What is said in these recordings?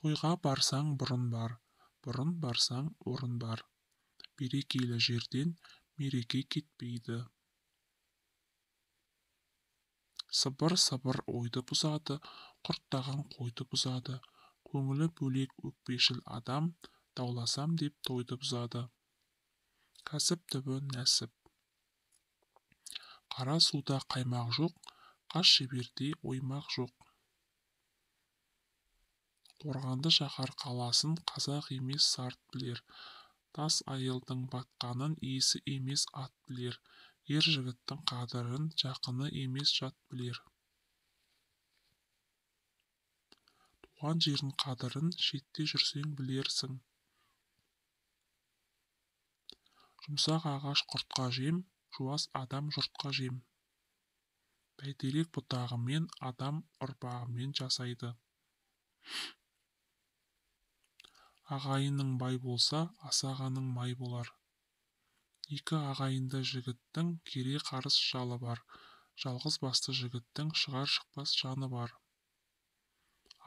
Тойға барсаң бұрын бар, бұрын барсаң орын бар. Берекелі жерден мереке кетпейді. Сыбыр-сыбыр ойды бұзады, құрттаған қойды бұзады. Көңілі бөлек өкпешіл адам, дауласам деп тойды бұзады. Кәсіп түбі нәсіп. Қара суда қаймақ жоқ, қас шеберде оймақ жоқ. Қорғанды шаһар қаласын қазақ емес сарт білер. Тас айылдың батқанын иесі емес ат білер. Ер жігіттің қадірін жақыны емес жат білер. Туған жердің қадірін шетте жүрсең білерсің. Жұмсақ ағаш құртқа жем, жуас адам жұртқа жем. Бәйтерек бұтағымен адам ұрпағымен жасайды. Ағайының бай болса, асағаның май болар. Екі ағайынды жігіттің кере қарыс жалы бар. Жалғыз басты жігіттің шығар-шықпас жаны бар.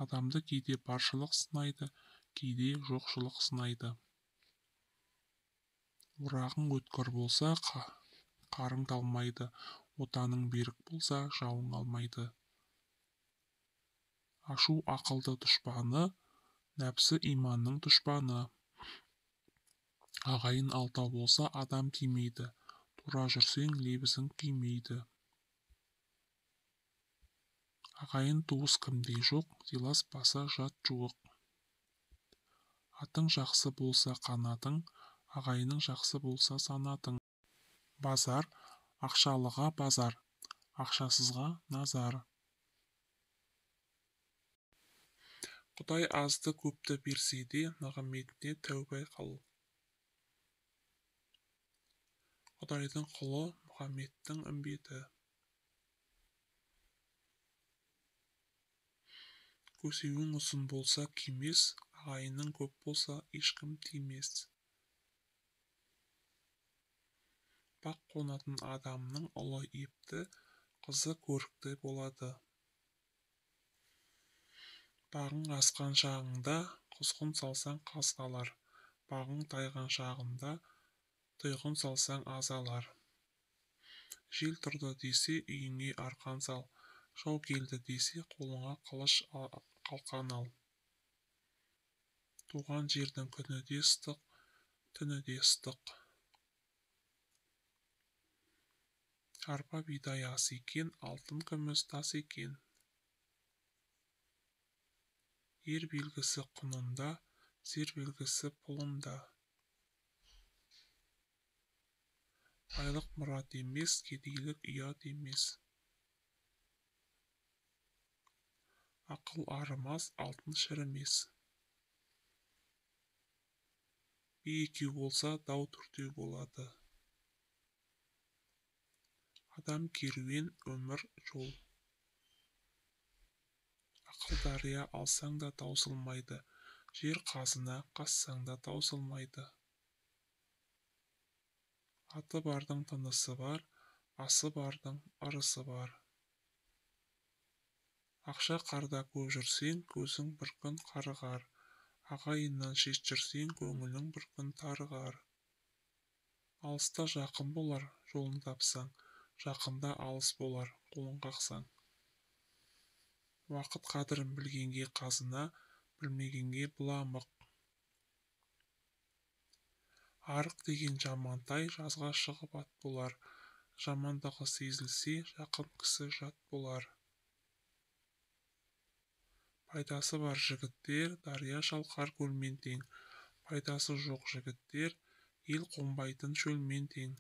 Адамды кейде баршылық сынайды, кейде жоқшылық сынайды. Орағың өткір болса, қарың талмайды. Отаның берік болса, жауың алмайды. Ашу ақылды дұшпаны, нәпсі иманның дұшпаны. Ағайын алтау болса, адам тимейді. Тура жүрсең, лебізің күймейді. Ағайын туыс кімде жоқ, сыйлас баса жат жуық. Атың жақсы болса қанатың, ағайының жақсы болса санатың. Базар, ақшалыға базар, ақшасызға назар. Құдай азды көпті берсе де, нығметіне тәубе қыл. Құдайдың құлы Мұхаммедтің үмбеті. Көсеуің ұзын болса күймес, ағайының көп болса ешкім тимес. Бақ қонатын адамның ұлы епті, қызы көрікті болады. Бағың асқан шағыңда құзғын салсаң қаз қалар. Бағың тайған шағында тұйғын салсаң азалар. Жел тұрды десе үйіңе арқан сал. Жау келді десе қолыңа қылыш қалқан ал. Туған жердің күні де ыстық, түні де ыстық. Арпа бидай ас екен, алтын күміс тас екен. Ер белгісі құнында, зер белгісі пұлында. Байлық мұрат емес, кедейлік ұят емес. Ақыл арымас, алтын шірімес. Би екеу болса, дау төртеу болады. Адам керуен, өмір жол. Ақыл дария алсаң да таусылмайды. Жер қазына қазсаң да таусылмайды. Аты бардың тынысы бар, асы бардың ырысы бар. Ақша қарда көп жүрсең, көзің бір күн қарығар. Ағайыннан шет жүрсең, көңілің бір күн тарығар. Алыста жақын болар, жолын тапсаң. Жақында алыс болар, қолын қақсаң. Уақыт қадірін білгенге қазына, білмегенге бұламық. Арық деген жамантай жазға шығып ат болар. Жамандығы сезілсе, жақын кісі жат болар. Пайдасы бар жігіттер, дария шалқар көлмен тең. Пайдасы жоқ жігіттер, ел қонбайтын шөлмен тең.